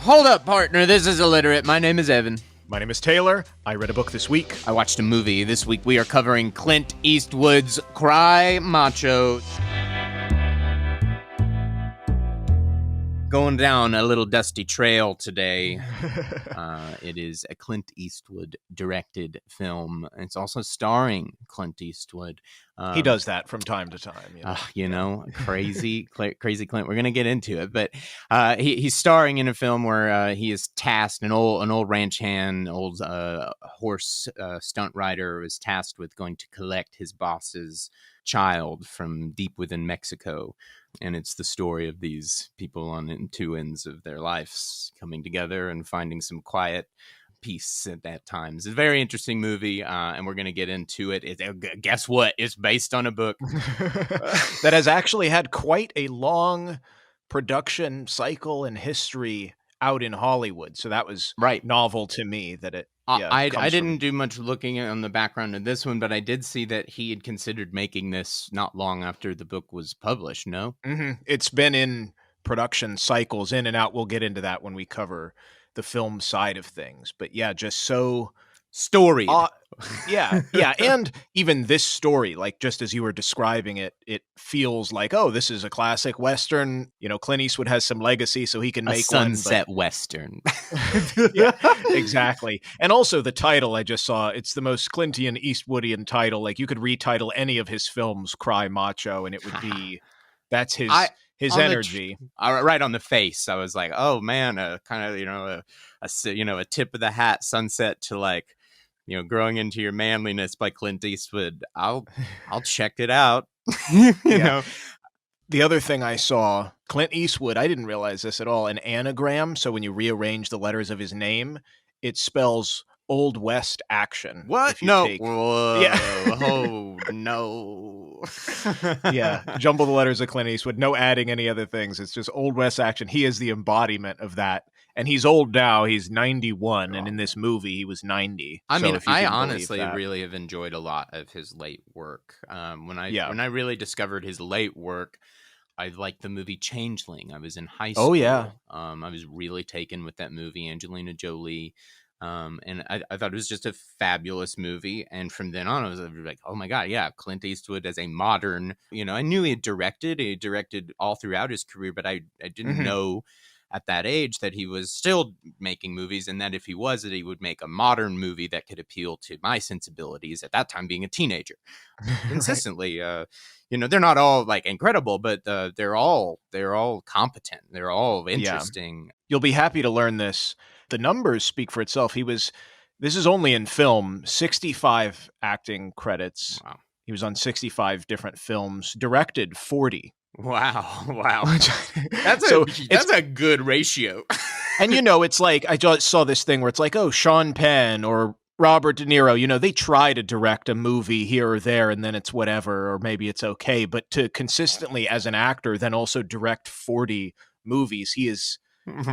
Hold up, partner. This is Illiterate. My name is Evan. My name is Taylor. I read a book this week. I watched a movie. This week we are covering Clint Eastwood's Cry Macho. Going down a little dusty trail today. It is a Clint Eastwood directed film. It's also starring Clint Eastwood. He does that from time to time. Crazy Clint. We're going to get into it. But he's starring in a film where he is tasked, an old ranch hand, old horse stunt rider is tasked with going to collect his boss's child from deep within Mexico. And it's the story of these people on two ends of their lives coming together and finding some quiet peace at that time. It's a very interesting movie, and we're going to get into it. Guess what? It's based on a book that has actually had quite a long production cycle and history out in Hollywood. So that was novel to me that it. I didn't do much looking on the background of this one, but I did see that he had considered making this not long after the book was published, no? Mm-hmm. It's been in production cycles, in and out. We'll get into that when we cover the film side of things. But yeah, just so... storied. Yeah. And even this story, like just as you were describing it, it feels like, oh, this is a classic Western. You know, Clint Eastwood has some legacy, so he can make sunset Western. Yeah, exactly. And also the title I just saw, it's the most Clintian Eastwoodian title. Like you could retitle any of his films Cry Macho and it would be, that's his energy. Right on the face. I was like, oh man, kind of, a tip of the hat sunset to like, Growing Into Your Manliness by Clint Eastwood. I'll check it out. you know. The other thing I saw, Clint Eastwood, I didn't realize this at all, an anagram. So when you rearrange the letters of his name, it spells Old West Action. What? No. Whoa. Yeah. Oh, no. Yeah. Jumble the letters of Clint Eastwood. No adding any other things. It's just Old West Action. He is the embodiment of that. And he's old now. He's 91. And in this movie, he was 90. I honestly really have enjoyed a lot of his late work. When I really discovered his late work, I liked the movie Changeling. I was in high school. Oh, yeah. I was really taken with that movie, Angelina Jolie. And I thought it was just a fabulous movie. And from then on, I was like, oh my God, yeah, Clint Eastwood as a modern, I knew he directed all throughout his career, but I didn't know at that age that he was still making movies, and that if he was, that he would make a modern movie that could appeal to my sensibilities at that time, being a teenager. Consistently, they're not all like incredible, but they're all competent. They're all interesting. Yeah. You'll be happy to learn this. The numbers speak for itself. This is only in film, 65 acting credits. Wow. He was on 65 different films, directed 40. Wow. That's a good ratio. And it's like, I just saw this thing where it's like, oh, Sean Penn or Robert De Niro, they try to direct a movie here or there and then it's whatever, or maybe it's okay. But to consistently as an actor, then also direct 40 movies, he is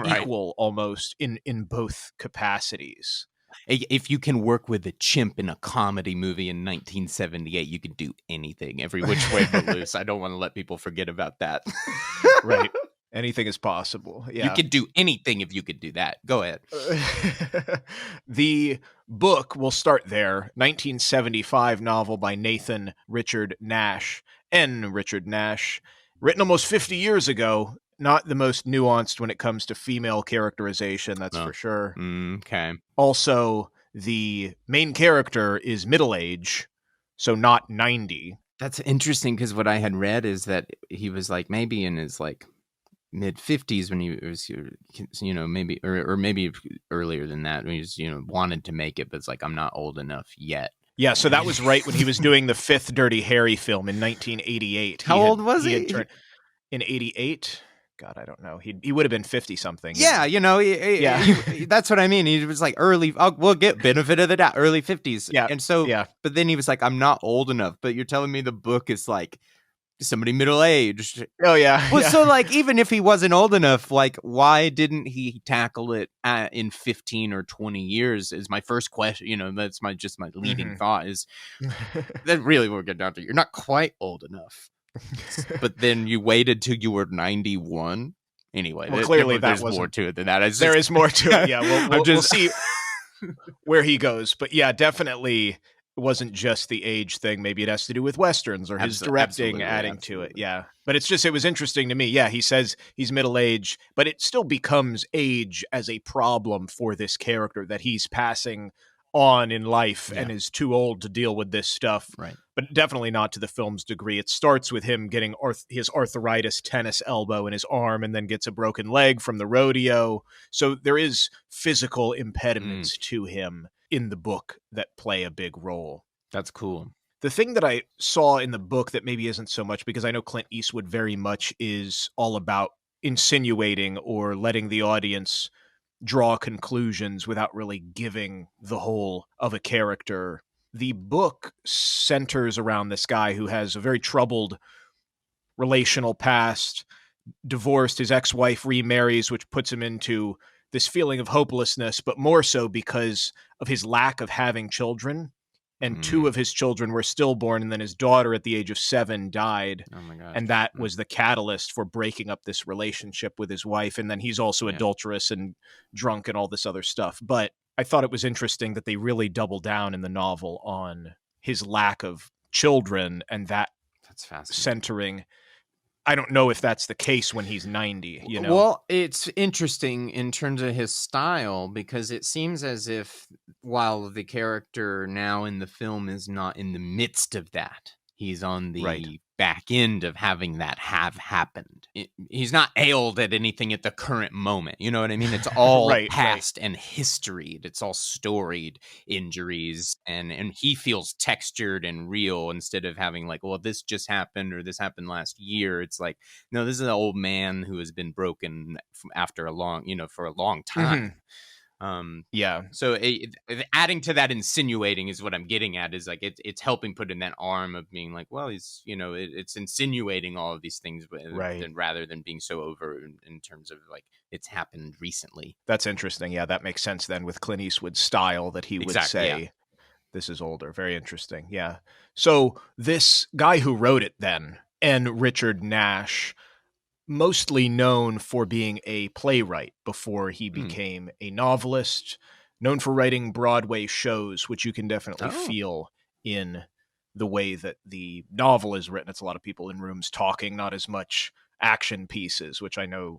equal almost in both capacities. If you can work with a chimp in a comedy movie in 1978, you can do anything, every which way but loose. I don't want to let people forget about that. Right. Anything is possible. Yeah. You could do anything if you could do that. Go ahead. The book, we'll start there. 1975 novel by Nathan Richard Nash. Richard Nash. Written almost 50 years ago. Not the most nuanced when it comes to female characterization, that's for sure. Okay. Also, the main character is middle age, so not 90. That's interesting because what I had read is that he was like maybe in his like mid 50s when he was, maybe or maybe earlier than that when he was, wanted to make it, but it's like I'm not old enough yet. Yeah, so that was right when he was doing the fifth Dirty Harry film in 1988. How old was he? In 88. God, I don't know. He would have been 50 something. Yeah, that's what I mean. He was like early. We'll get benefit of the doubt, early 50s. Yeah, and so, but then he was like, I'm not old enough. But you're telling me the book is like somebody middle aged. Oh yeah. Well, so like even if he wasn't old enough, like why didn't he tackle it in 15 or 20 years? Is my first question. That's my leading thought is that really we're getting down to. You're not quite old enough. But then you waited till you were 91. Anyway, Well, clearly there's more to it than that. There is more to it. Yeah, we'll see where he goes. But yeah, definitely it wasn't just the age thing. Maybe it has to do with Westerns or his directing adding to it. Yeah. But it was interesting to me. Yeah, he says he's middle-aged, but it still becomes age as a problem for this character that he's passing on in life and is too old to deal with this stuff. Right. But definitely not to the film's degree. It starts with him getting his arthritis tennis elbow in his arm and then gets a broken leg from the rodeo. So there is physical impediments to him in the book that play a big role. That's cool. The thing that I saw in the book that maybe isn't so much, because I know Clint Eastwood very much is all about insinuating or letting the audience draw conclusions without really giving the whole of a character. The book centers around this guy who has a very troubled relational past, divorced, his ex-wife remarries, which puts him into this feeling of hopelessness, but more so because of his lack of having children. And two of his children were stillborn, and then his daughter at the age of 7 died. Oh my God. And that was the catalyst for breaking up this relationship with his wife. And then he's also adulterous and drunk and all this other stuff. But I thought it was interesting that they really double down in the novel on his lack of children and that's fascinating. Centering. I don't know if that's the case when he's 90, you know? Well, it's interesting in terms of his style, because it seems as if while the character now in the film is not in the midst of that, he's on the back end of having that have happened. He's not ailed at anything at the current moment. You know what I mean? It's all past and history. It's all storied injuries, and he feels textured and real instead of having like, well, this just happened or this happened last year. It's like, no, this is an old man who has been broken after a long, for a long time. So adding to that insinuating is what I'm getting at, is like it's helping put in that arm of being like, well, he's it's insinuating all of these things, rather than being so over in terms of like it's happened recently. That's interesting. Yeah, that makes sense then with Clint Eastwood's style that he would say this is older. Very interesting. Yeah. So this guy who wrote it then, and Richard Nash, mostly known for being a playwright before he became a novelist, known for writing Broadway shows, which you can definitely feel in the way that the novel is written. It's a lot of people in rooms talking, not as much action pieces, which I know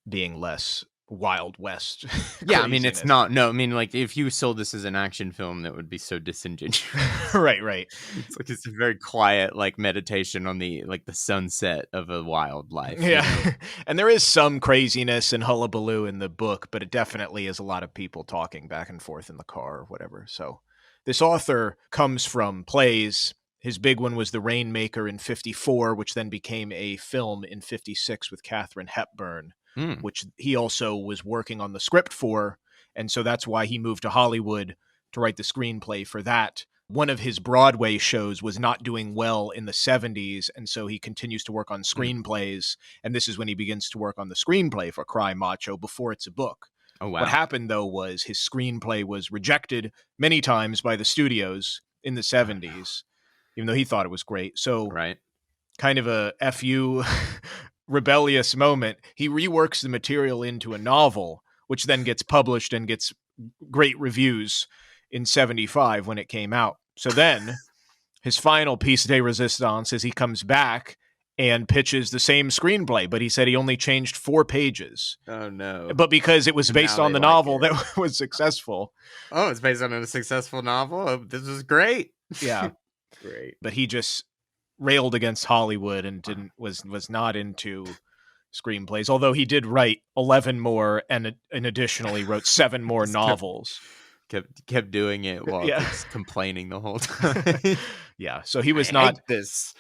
being less Wild West. Yeah, I mean, it's not. No, I mean, like if you sold this as an action film, that would be so disingenuous. Right. It's like it's a very quiet, like meditation on the sunset of a wild life. Yeah, and there is some craziness and hullabaloo in the book, but it definitely is a lot of people talking back and forth in the car or whatever. So this author comes from plays. His big one was The Rainmaker in 1954, which then became a film in 1956 with Katharine Hepburn, which he also was working on the script for. And so that's why he moved to Hollywood to write the screenplay for that. One of his Broadway shows was not doing well in the 1970s, and so he continues to work on screenplays. And this is when he begins to work on the screenplay for Cry Macho before it's a book. Oh, wow. What happened, though, was his screenplay was rejected many times by the studios in the 1970s, even though he thought it was great. So kind of a FU rebellious moment. He reworks the material into a novel, which then gets published and gets great reviews in 1975 when it came out. So then his final piece de resistance is he comes back and pitches the same screenplay, but he said he only changed 4 pages. Oh, no. But because it was based on the novel that was successful. Oh, it's based on a successful novel? Oh, this is great. Yeah. Great. But he just railed against Hollywood and was not into screenplays, although he did write 11 more and additionally wrote 7 more novels. Kept doing it while just complaining the whole time. Yeah, so he was not this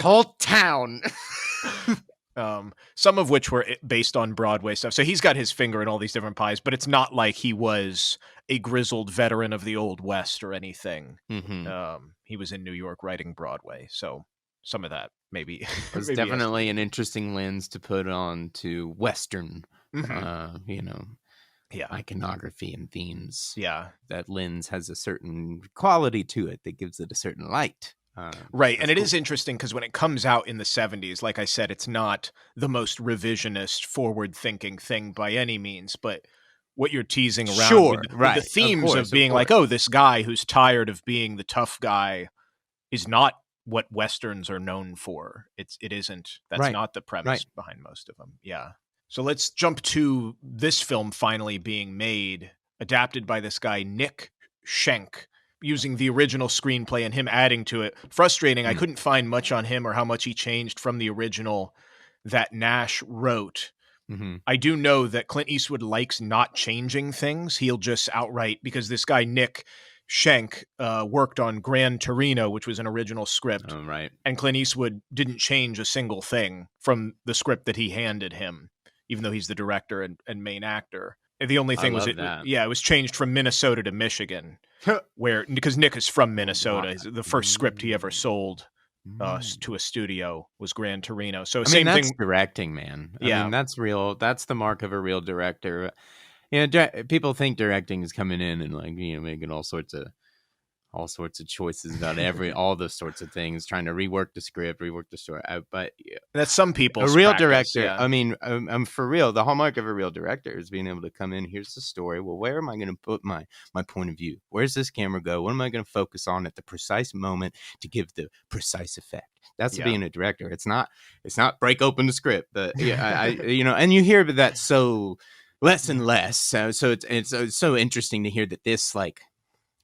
whole town. Some of which were based on Broadway stuff. So he's got his finger in all these different pies, but it's not like he was a grizzled veteran of the Old West or anything. He was in New York writing Broadway, so some of that maybe. It's definitely an interesting lens to put on to Western, iconography and themes. Yeah. That lens has a certain quality to it that gives it a certain light. Right. And That's it cool. is interesting because when it comes out in the 70s, like I said, it's not the most revisionist, forward-thinking thing by any means, but what you're teasing around Sure, with the right. Of themes of course, of being like, course. oh, this guy who's tired of being the tough guy is not what Westerns are known for. It isn't. That's Right, not the premise right. behind most of them. Yeah. So let's jump to this film finally being made, adapted by this guy, Nick Schenk, using the original screenplay and him adding to it. Frustrating. I couldn't find much on him or how much he changed from the original that Nash wrote. I do know that Clint Eastwood likes not changing things. He'll just outright, because this guy, Nick Schenk, worked on Gran Torino, which was an original script. Oh, right. And Clint Eastwood didn't change a single thing from the script that he handed him, even though he's the director and main actor. And the only thing was, it was changed from Minnesota to Michigan, because Nick is from Minnesota. The first script he ever sold to a studio was Gran Torino. So I mean, that's directing, man. I mean, that's real. That's the mark of a real director. People think directing is coming in and like, making all sorts of choices about all those sorts of things, trying to rework the script, rework the story. But that's some people. A real director. Yeah. I mean, for real, the hallmark of a real director is being able to come in. Here's the story. Well, where am I going to put my point of view? Where's this camera go? What am I going to focus on at the precise moment to give the precise effect? That's being a director. It's not break open the script. But and you hear that so less and less. So it's so interesting to hear that this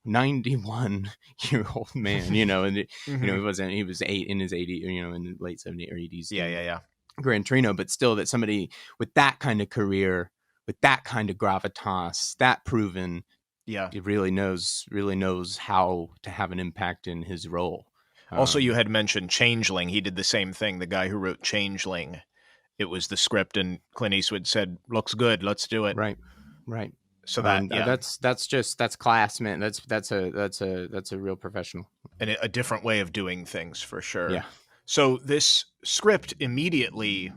91-year-old man, and he was in his 80s, in the late 70s or 80s. Yeah. Gran Torino, but still that somebody with that kind of career, with that kind of gravitas, that proven, it really knows how to have an impact in his role. Also, you had mentioned Changeling. He did the same thing. The guy who wrote Changeling, it was the script, and Clint Eastwood said, "Looks good, let's do it." Right. So that's class, man. That's a real professional, and a different way of doing things for sure. Yeah. So this script immediately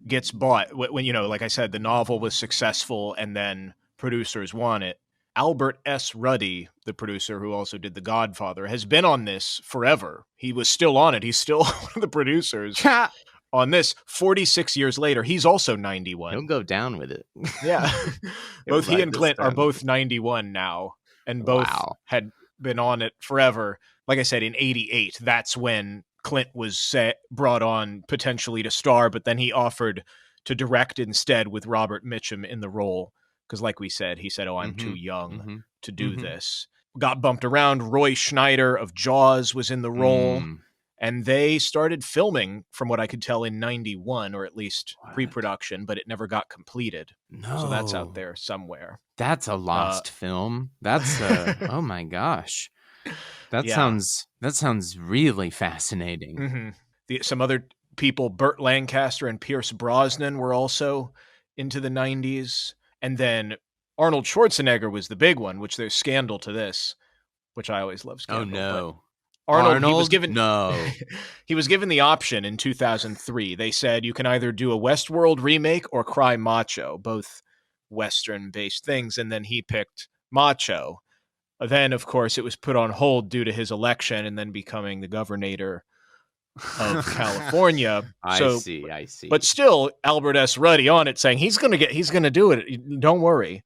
gets bought when like I said, the novel was successful, and then producers want it. Albert S. Ruddy, the producer who also did The Godfather, has been on this forever. He was still on it. He's still one of the producers on this 46 years later. He's also 91. He'll go down with it. Yeah. Both he and Clint are both 91 now, and both had been on it forever. Like I said, in 88, that's when Clint was brought on potentially to star, but then he offered to direct instead with Robert Mitchum in the role. Because like we said, he said, "Oh, I'm too young to do this." Got bumped around. Roy Schneider of Jaws was in the role. And they started filming, from what I could tell, in 91, or at least pre-production, but it never got completed. No. So that's out there somewhere. That's a lost film. That's oh my gosh. That sounds really fascinating. Some other people, Burt Lancaster and Pierce Brosnan, were also into the 90s. And then Arnold Schwarzenegger was the big one, which there's scandal to this, which I always love scandal. Oh, no. Arnold, he was given he was given the option in 2003. They said you can either do a Westworld remake or Cry Macho, both Western-based things, and then he picked Macho. Then, of course, it was put on hold due to his election and then becoming the governor of California. I see. But still, Albert S. Ruddy on it saying he's going to do it. Don't worry.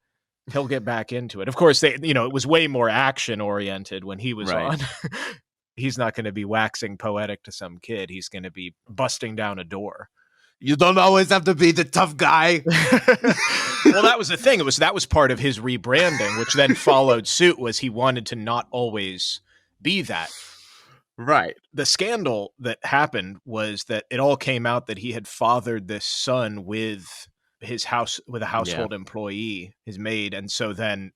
He'll get back into it. Of course, it was way more action oriented when he was on. He's not going to be waxing poetic to some kid. He's going to be busting down a door. You don't always have to be the tough guy. Well, that was the thing. That was part of his rebranding, which then followed suit, was he wanted to not always be that. Right. The scandal that happened was that it all came out that he had fathered this son with a household employee, his maid. And so then,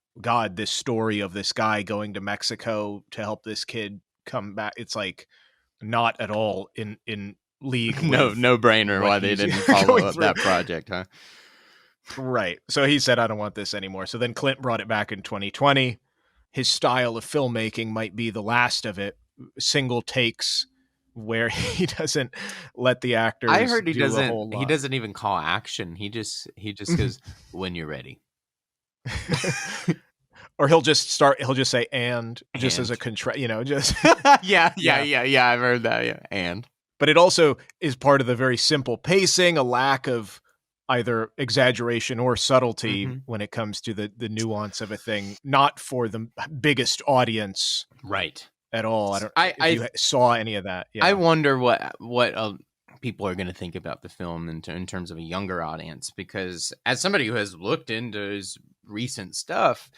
this story of this guy going to Mexico to help this kid come back, it's like not at all in league. No brainer why they didn't follow up that project, huh? Right. So he said, I don't want this anymore. So then Clint brought it back in 2020. His style of filmmaking might be the last of it. Single takes where he doesn't let the actors. I heard he doesn't even call action. He just goes, when you're ready. Or he'll just say and just as a just yeah, Yeah. I've heard that. Yeah, and But it also is part of the very simple pacing, a lack of either exaggeration or subtlety when it comes to the nuance of a thing, not for the biggest audience right at all. I don't if I you saw any of that. Yeah. I wonder what people are going to think about the film in terms of a younger audience, because as somebody who has looked into his recent stuff,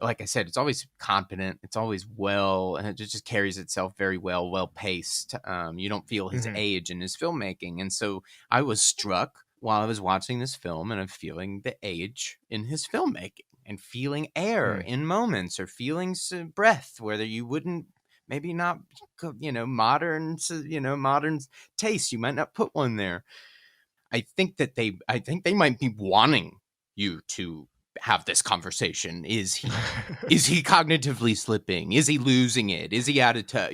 like I said, it's always competent, it's always well, and it just carries itself very well paced. You don't feel his age in his filmmaking, and so I was struck while I was watching this film, and I'm feeling the age in his filmmaking, and feeling air in moments, or feeling breath where you wouldn't, maybe not, modern taste, you might not put one there. I think they might be wanting you to have this conversation. Is he cognitively slipping? Is he losing it? Is he out of touch?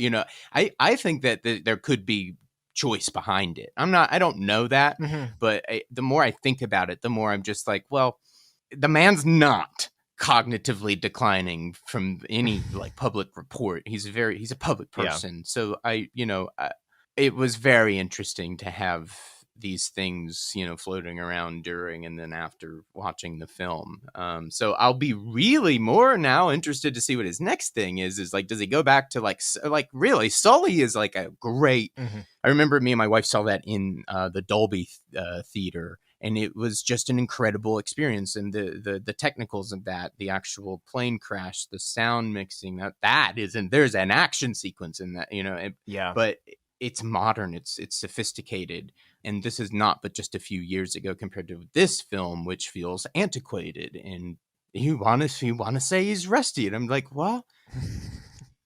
I think that there could be choice behind it. I don't know that, but the more I think about it, the more I'm just like, well, the man's not cognitively declining from any like public report. He's a public person. So it was very interesting to have these things, floating around during and then after watching the film. So I'll be really more now interested to see what his next thing is like, does he go back to like really Sully is like a great, I remember me and my wife saw that in the Dolby theater, and it was just an incredible experience. And the technicals of that, the actual plane crash, the sound mixing, there's an action sequence in that, but it's modern, it's sophisticated. And this is not but just a few years ago compared to this film, which feels antiquated. And you want to say he's rusty. And I'm like, well,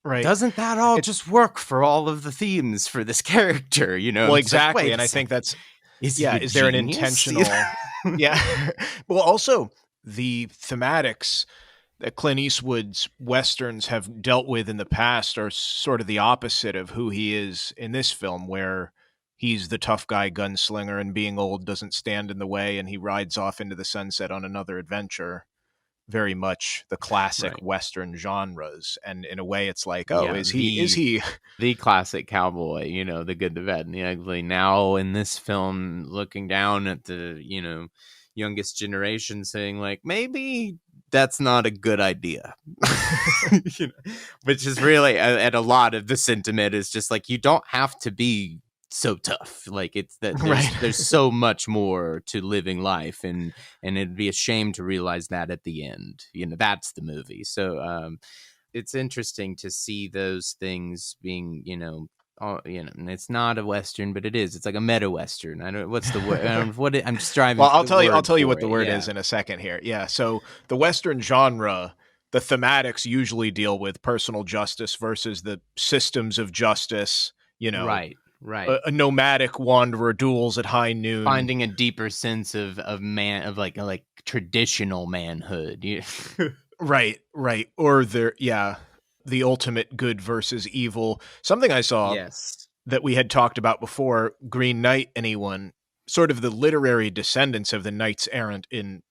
right. Doesn't that all just work for all of the themes for this character? Well, exactly. Like, and I think that's, is there an intentional, Well, also the thematics that Clint Eastwood's Westerns have dealt with in the past are sort of the opposite of who he is in this film, where he's the tough guy gunslinger and being old doesn't stand in the way, and he rides off into the sunset on another adventure. Very much the classic Western genres. And in a way it's like, is he the classic cowboy, the good, the bad, and the ugly. Now in this film, looking down at the, youngest generation, saying like, maybe that's not a good idea. Which is really, and a lot of the sentiment is just like, you don't have to be so tough. Like, it's that there's so much more to living life, and it'd be a shame to realize that at the end. That's the movie. So it's interesting to see those things being, and it's not a Western, but it is. It's like a meta Western. I don't. What's the word? I'm just driving. Well, I'll tell you what the word is in a second here. Yeah. So the Western genre, the thematics usually deal with personal justice versus the systems of justice. Right. A nomadic wanderer duels at high noon, finding a deeper sense of like traditional manhood. Right. Or the ultimate good versus evil. Something I saw that we had talked about before, Green Knight, anyone, sort of the literary descendants of the knights errant in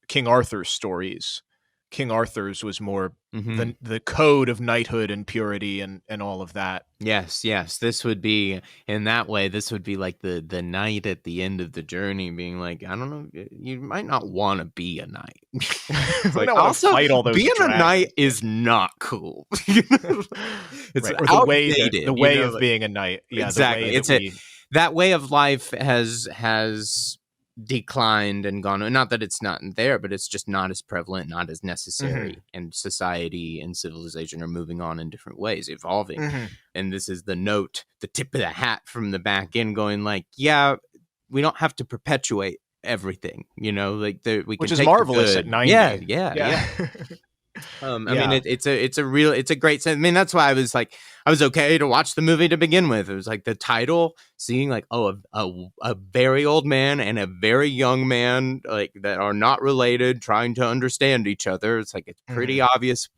King Arthur's stories. King Arthur's was more the code of knighthood and purity and all of that. Yes. This would be, in that way, this would be like the knight at the end of the journey being like, I don't know, you might not want to be a knight. Like, also, fight all those being dragons. A knight is not cool. It's right. Or the way of being a knight. Yeah, exactly. That way of life has declined and gone. Not that it's not there, but it's just not as prevalent, not as necessary. And society and civilization are moving on in different ways, evolving. And this is the tip of the hat from the back end, going like, yeah, we don't have to perpetuate everything, like we can, which is marvelous at 90. Yeah. I mean, it's a great sense. I mean, that's why I was okay to watch the movie to begin with. It was like the title, seeing like, a very old man and a very young man, like, that are not related, trying to understand each other. It's like, it's pretty obvious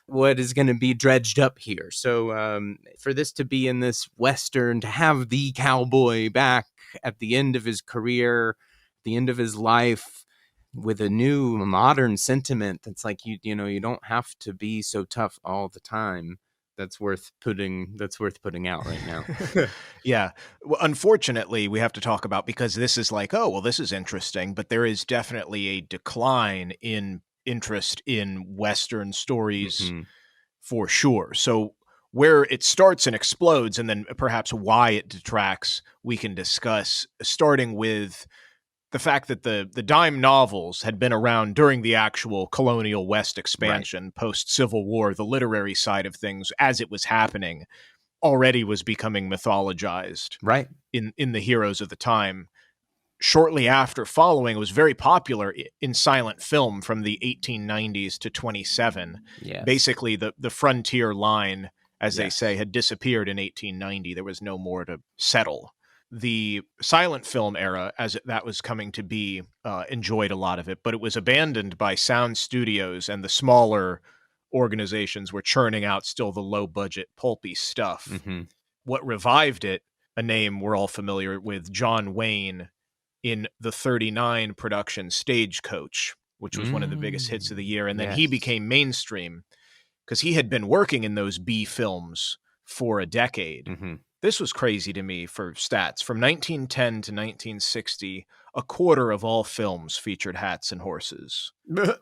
what is going to be dredged up here. So for this to be in this Western, to have the cowboy back at the end of his career, the end of his life, with a new modern sentiment that's like, you know, you don't have to be so tough all the time. That's worth putting out right now. Yeah. Well, unfortunately, we have to talk about, because this is like, oh, well, this is interesting, but there is definitely a decline in interest in Western stories Mhm. for sure. So where it starts and explodes, and then perhaps why it detracts, we can discuss, starting with the fact that the dime novels had been around during the actual colonial West Right. expansion, post-Civil War. The literary side of things, as it was happening, already was becoming mythologized Right. in the heroes of the time. Shortly after following, it was very popular in silent film from the 1890s to 27. Yes. Basically, the frontier line, as they say, Yes. had disappeared in 1890. There was no more to settle. The silent film era, as that was coming to be, enjoyed a lot of it, but it was abandoned by sound studios, and the smaller organizations were churning out still the low budget, pulpy stuff. Hmm. What revived it, a name we're all familiar with, John Wayne, in the 39 production Stagecoach, which was one of the biggest hits of the year. And then he Yes. became mainstream because he had been working in those B films for a decade. Hmm. This was crazy to me for stats. From 1910 to 1960, a quarter of all films featured hats and horses. It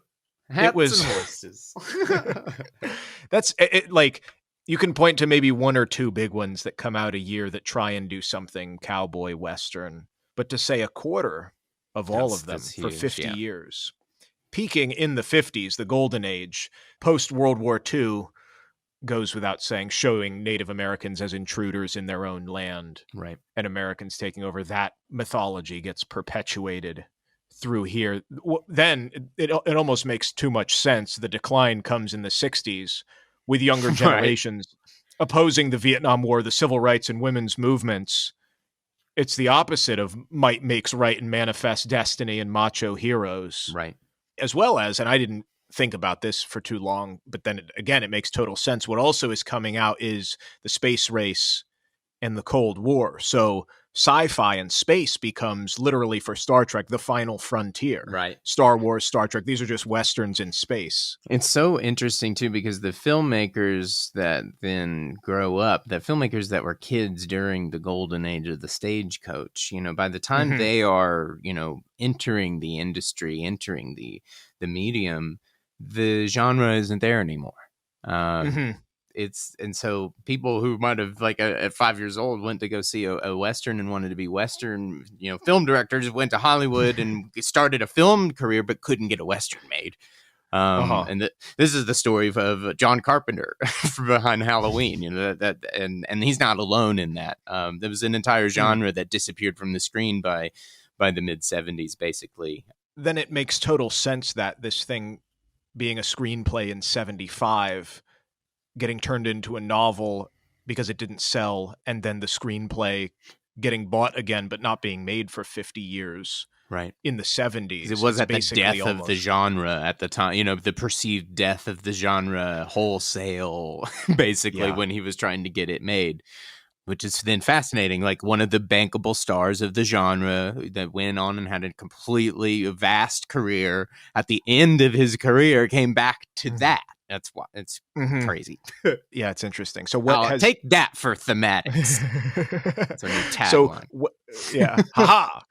Hats and was horses. that's it, like, you can point to maybe one or two big ones that come out a year that try and do something cowboy western, but to say a quarter of all of That's them for huge. 50 Yeah. years, peaking in the 50s, the golden age, post World War II, goes without saying, showing Native Americans as intruders in their own land, Right. and Americans taking over. That mythology gets perpetuated through here. Then it almost makes too much sense. The decline comes in the 60s with younger Right. generations opposing the Vietnam War, the civil rights and women's movements. It's the opposite of might makes right and manifest destiny and macho heroes, Right. as well as, and I didn't think about this for too long, but then again, it makes total sense. What also is coming out is the space race and the Cold War. So sci-fi and space becomes, literally for Star Trek, the final frontier. Right. Star Wars, Star Trek, these are just Westerns in space. It's so interesting too, because the filmmakers that then grow up, the filmmakers that were kids during the golden age of the Stagecoach, you know, by the time they are, you know, entering the industry, entering the medium, the genre isn't there anymore. And so people who might have, like, at 5 years old went to go see a Western and wanted to be Western, you know, film directors went to Hollywood and started a film career, but couldn't get a Western made. And this is the story of John Carpenter from behind Halloween, you know, and he's not alone in that. There was an entire genre that disappeared from the screen by the mid 70s, basically. Then it makes total sense that this thing being a screenplay in 75, getting turned into a novel because it didn't sell, and then the screenplay getting bought again, but not being made for 50 years. Right. In the 70s. It was at the death almost of the genre at the time, you know, the perceived death of the genre wholesale, basically, when he was trying to get it made, which is then fascinating. Like, one of the bankable stars of the genre that went on and had a completely vast career, at the end of his career came back to that. That's why it's crazy. Yeah, it's interesting. So what take that for thematics. That's our new tagline. So haha.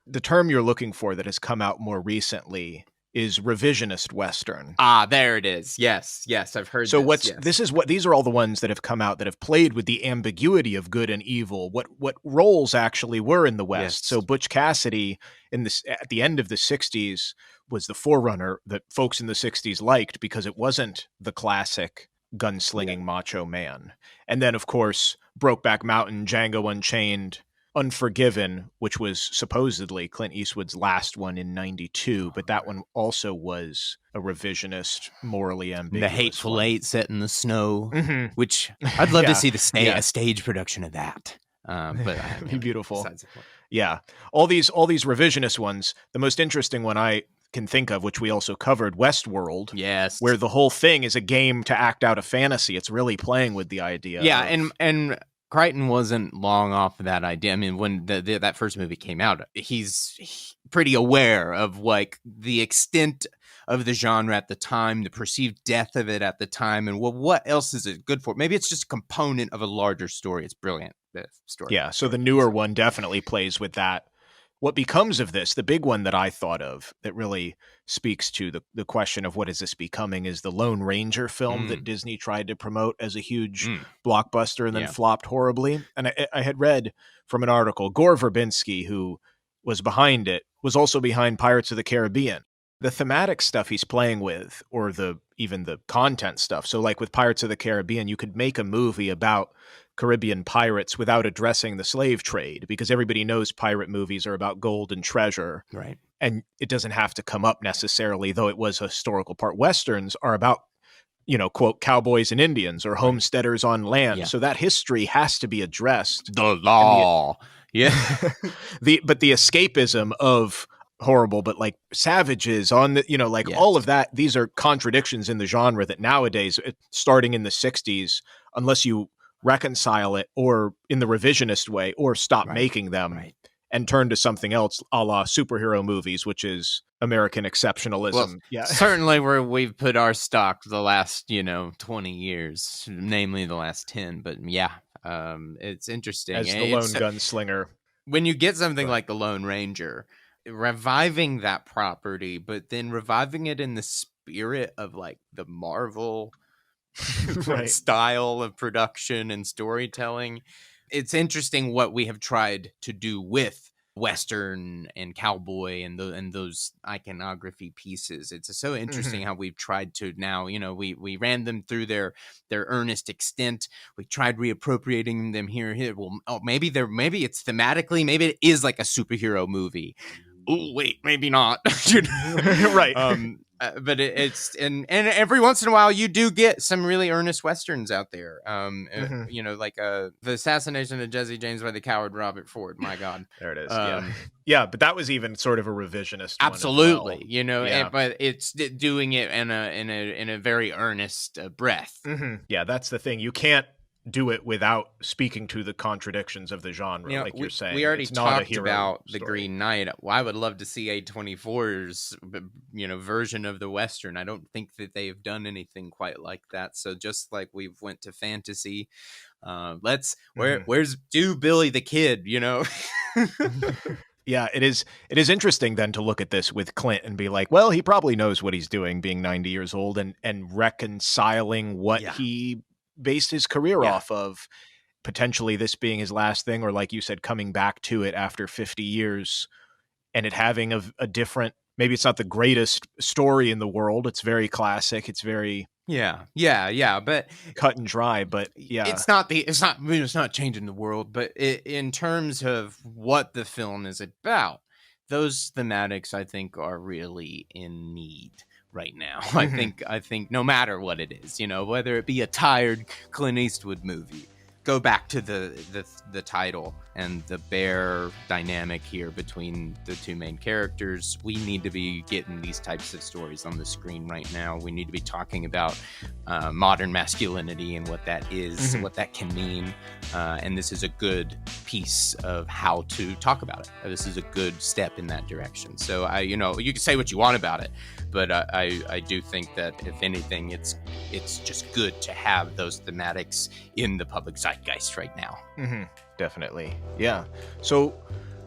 The term you're looking for that has come out more recently is revisionist Western. Ah, there it is. Yes, I've heard. So this. these are all the ones that have come out that have played with the ambiguity of good and evil, what roles actually were in the West. Yes. So Butch Cassidy at the end of the 60s was the forerunner that folks in the 60s liked, because it wasn't the classic gunslinging macho man. And then, of course, Brokeback Mountain, Django Unchained, Unforgiven, which was supposedly Clint Eastwood's last one in 92, but that one also was a revisionist, morally ambiguous. The Hateful Eight set in the snow, which which I'd love to see a stage production of that. But it'd be beautiful. Yeah, all these revisionist ones. The most interesting one I can think of, which we also covered, Westworld. Yes, where the whole thing is a game to act out a fantasy. It's really playing with the idea. Yeah, and Crichton wasn't long off of that idea. I mean, when that first movie came out, pretty aware of like the extent of the genre at the time, the perceived death of it at the time, and well, what else is it good for? Maybe it's just a component of a larger story. It's brilliant, the story. Yeah, so the newer one definitely plays with that. What becomes of this, the big one that I thought of that really speaks to the question of what is this becoming, is the Lone Ranger film that Disney tried to promote as a huge blockbuster and then flopped horribly. And I had read from an article, Gore Verbinski, who was behind it, was also behind Pirates of the Caribbean. The thematic stuff he's playing with, or even the content stuff. So like with Pirates of the Caribbean, you could make a movie about Caribbean pirates without addressing the slave trade, because everybody knows pirate movies are about gold and treasure. Right. And it doesn't have to come up necessarily, though it was a historical part. Westerns are about, quote, cowboys and Indians or homesteaders on land. Yeah. So that history has to be addressed. The law. But the escapism of horrible, but like savages on the, all of that, these are contradictions in the genre that nowadays, starting in the 60s, unless you reconcile it or in the revisionist way or stop making them and turn to something else, a la superhero movies, which is American exceptionalism. Well, certainly where we've put our stock the last 20 years, namely the last 10, but it's interesting as the lone gunslinger. When you get something like the Lone Ranger, reviving that property, but then reviving it in the spirit of like the Marvel style of production and storytelling. It's interesting what we have tried to do with Western and cowboy and those iconography pieces. It's so interesting how we've tried to now, we ran them through their earnest extent. We tried reappropriating them here. Well, maybe it's thematically, maybe it is like a superhero movie. Oh, wait, maybe not. Right. But it's and every once in a while you do get some really earnest Westerns out there. Like the assassination of Jesse James by the coward Robert Ford. My God. There it is. Yeah, but that was even sort of a revisionist. Absolutely. One as well. But it's doing it in a very earnest breath. Yeah, that's the thing. You can't do it without speaking to the contradictions of the genre, you're saying. We already talked about the Green Knight. Well, I would love to see A24's version of the Western. I don't think that they've done anything quite like that. So just like we've went to fantasy, where's Billy the Kid, Yeah, it is interesting then to look at this with Clint and be like, well, he probably knows what he's doing being 90 years old and reconciling what he based his career off of, potentially this being his last thing, or like you said, coming back to it after 50 years and it having a different, maybe it's not the greatest story in the world. It's very classic. It's very but cut and dry, but it's not changing the world, but in terms of what the film is about, those thematics I think are really in need right now. I think no matter what it is, whether it be a tired Clint Eastwood movie, go back to the title and the bare dynamic here between the two main characters. We need to be getting these types of stories on the screen right now. We need to be talking about modern masculinity and what that is, what that can mean. And this is a good piece of how to talk about it. This is a good step in that direction. So you can say what you want about it, but I do think that if anything, it's just good to have those thematics in the public zeitgeist right now. Definitely. Yeah. So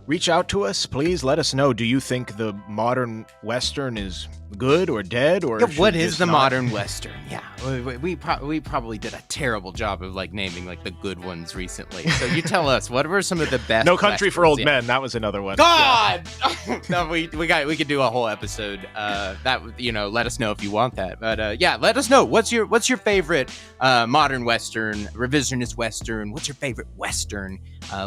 reach out to us, please. Let us know. Do you think the modern Western is good or dead? Or what is the modern Western? Yeah, we probably did a terrible job of naming the good ones recently. So you tell us, what were some of the best? No Country for Old Men. That was another one. God, no, we could do a whole episode. Let us know if you want that. But let us know what's your favorite modern Western, revisionist Western. What's your favorite Western?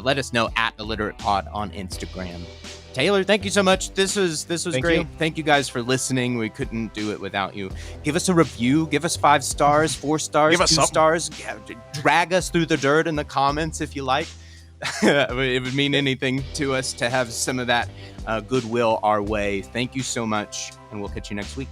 Let us know at IlliteratePod on Instagram. Taylor, thank you so much. This was great. Thank you guys for listening. We couldn't do it without you. Give us a review. Give us 5 stars, 4 stars, give us 2 stars. Drag us through the dirt in the comments if you like. It would mean anything to us to have some of that goodwill our way. Thank you so much, and we'll catch you next week.